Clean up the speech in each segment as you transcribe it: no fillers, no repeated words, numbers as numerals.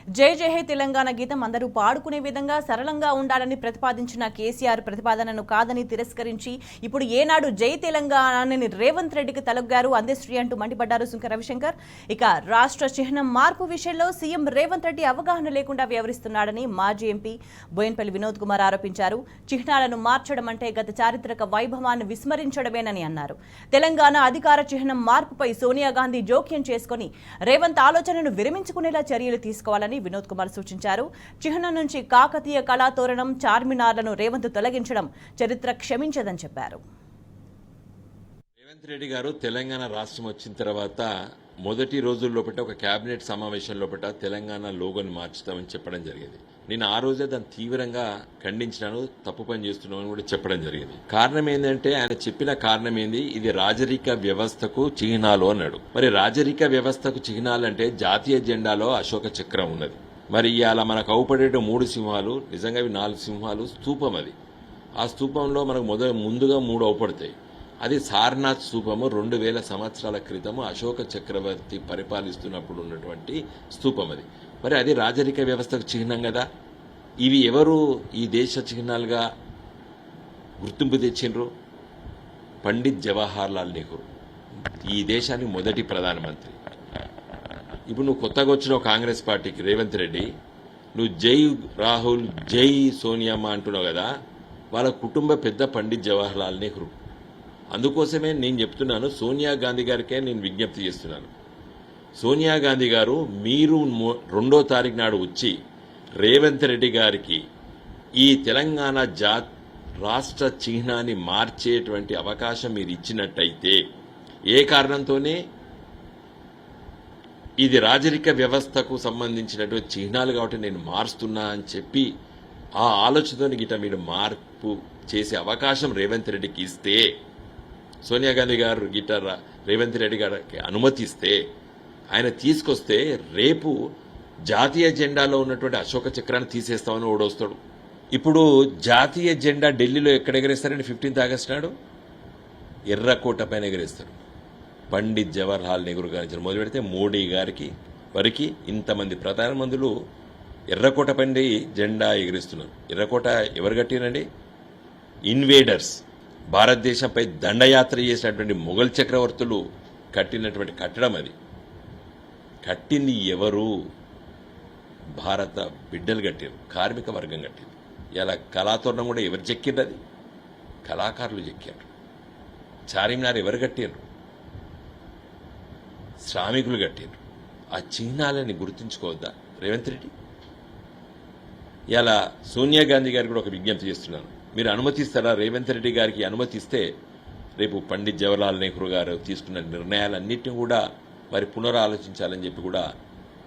జై జై హే తెలంగాణ గీతం అందరూ పాడుకునే విధంగా సరళంగా ఉండాలని ప్రతిపాదించిన కేసీఆర్ ప్రతిపాదనను కాదని తిరస్కరించి ఇప్పుడు ఏనాడు జై తెలంగాణ రేవంత్ రెడ్డికి తలొగ్గారు అందశ్రీ అంటూ మండిపడ్డారు సుంక రవిశంకర్. ఇక రాష్ట్ర చిహ్నం మార్పు విషయంలో సీఎం రేవంత్ రెడ్డి అవగాహన లేకుండా వ్యవహరిస్తున్నాడని మాజీ ఎంపీ బోయిన్పల్లి వినోద్ కుమార్ ఆరోపించారు. చిహ్నాలను మార్చడం అంటే గత చారిత్రక వైభవాన్ని విస్మరించడమేనని అన్నారు. తెలంగాణ అధికార చిహ్నం మార్పుపై సోనియా గాంధీ జోక్యం చేసుకుని రేవంత్ ఆలోచనను విరమించుకునేలా చర్యలు తీసుకోవాలని వినోద్ కుమార్ సూచించారు. చిహ్నం నుంచి కాకతీయ కళాతోరణం చార్మినార్లను రేవంత్ తొలగించడం చరిత్ర క్షమించదని చెప్పారు. రేవంత్ రెడ్డి గారు తెలంగాణ రాష్ట్రం వచ్చిన తర్వాత మొదటి రోజుల్లో ఒక కేబినెట్ సమావేశంలో తెలంగాణ లోగోని మార్చుతామని చెప్పడం జరిగింది. నేను ఆ రోజే దాన్ని తీవ్రంగా ఖండించినాను, తప్పు పని చేస్తున్నామని కూడా చెప్పడం జరిగింది. కారణం ఏంటంటే ఆయన చెప్పిన కారణం ఏంది, ఇది రాజరిక వ్యవస్థకు చిహ్నాలు అన్నాడు. మరి రాజరిక వ్యవస్థకు చిహ్నాలు అంటే జాతీయ జెండాలో అశోక చక్రం ఉన్నది. మరి ఇవాళ మనకు అవుపడే 3 సింహాలు, నిజంగా 4 సింహాలు స్తూపం. అది ఆ స్తూపంలో మనకు ముందుగా 3 అవుపడతాయి. అది సారనాథ్ స్తూపము 2000 సంవత్సరాల క్రితము అశోక చక్రవర్తి పరిపాలిస్తున్నప్పుడు ఉన్నటువంటి స్తూపం. అది మరి అది రాజరిక వ్యవస్థకు చిహ్నం కదా. ఇవి ఎవరు ఈ దేశ చిహ్నాలుగా గుర్తింపు తెచ్చిండ్రు? పండిత్ జవహర్ లాల్ నెహ్రూ, ఈ దేశానికి మొదటి ప్రధానమంత్రి. ఇప్పుడు నువ్వు కొత్తగా వచ్చిన కాంగ్రెస్ పార్టీకి రేవంత్ రెడ్డి, నువ్వు జై రాహుల్ జై సోనియమ్మ అంటున్నావు కదా. వాళ్ళ కుటుంబ పెద్ద పండిత్ జవహర్ లాల్ నెహ్రూ. అందుకోసమే నేను చెప్తున్నాను, సోనియా గాంధీ గారికే నేను విజ్ఞప్తి చేస్తున్నాను. సోనియా గాంధీ గారు, మీరు 2వ తారీఖు నాడు వచ్చి రేవంత్ రెడ్డి గారికి ఈ తెలంగాణ రాష్ట్ర చిహ్నాన్ని మార్చేటువంటి అవకాశం మీరు ఇచ్చినట్టయితే, ఏ కారణంతోనే ఇది రాజరిక వ్యవస్థకు సంబంధించినటువంటి చిహ్నాలు కాబట్టి నేను మారుస్తున్నా అని చెప్పి ఆ ఆలోచనతో గిట్ట మీరు మార్పు చేసే అవకాశం రేవంత్ రెడ్డికి ఇస్తే, సోనియా గాంధీ గారు గిట్ట రేవంత్ రెడ్డి గారికి అనుమతిస్తే, ఆయన తీసుకొస్తే రేపు జాతీయ జెండాలో ఉన్నటువంటి అశోక చక్రాన్ని తీసేస్తామని ఓడొస్తాడు. ఇప్పుడు జాతీయ జెండా ఢిల్లీలో ఎక్కడ ఎగరేస్తారండి? 15th ఆగస్టు నాడు ఎర్రకోట పైన ఎగరేస్తారు. పండిత్ జవహర్ లాల్ నెహ్రూ గారి మొదలు పెడితే మోడీ గారికి వరకు ఇంతమంది ప్రధానమంత్రులు ఎర్రకోట పైన జెండా ఎగరేస్తున్నారు. ఎర్రకోట ఎవరు కట్టినండి? ఇన్వేడర్స్, భారతదేశంపై దండయాత్ర చేసినటువంటి మొఘల్ చక్రవర్తులు కట్టినటువంటి కట్టడం. అది కట్టింది ఎవరు? భారత బిడ్డలు కట్టారు, కార్మిక వర్గం కట్టారు. ఇలా కళాతోరణం కూడా ఎవరు చెక్కిండ్రు? అది కళాకారులు చెక్కారు. చార్మినార్ ఎవరు కట్టారు? శ్రామికులు కట్టారు. ఆ చిహ్నాలని గుర్తుంచుకోవద్దా రేవంత్ రెడ్డి? ఇలా సోనియా గాంధీ గారికి కూడా ఒక విజ్ఞప్తి చేస్తున్నాను, మీరు అనుమతిస్తారా? రేవంత్ రెడ్డి గారికి అనుమతిస్తే రేపు పండిత్ జవహర్లాల్ నెహ్రూ గారు తీసుకున్న నిర్ణయాలన్నింటినీ కూడా మరి పునరాలోచించాలని చెప్పి కూడా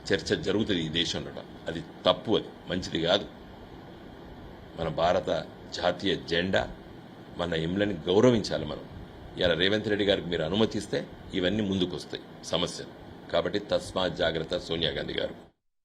చర్చ జరుగుతుంది ఈ దేశంలో. అది తప్పు, అది మంచిది కాదు. మన భారత జాతీయ జెండా, మన ఎంలని గౌరవించాలి మనం. ఇలా రేవంత్ రెడ్డి గారికి మీరు అనుమతిస్తే ఇవన్నీ ముందుకు వస్తాయి సమస్యలు. కాబట్టి తస్మాత్ జాగ్రత్త సోనియా గాంధీ గారు.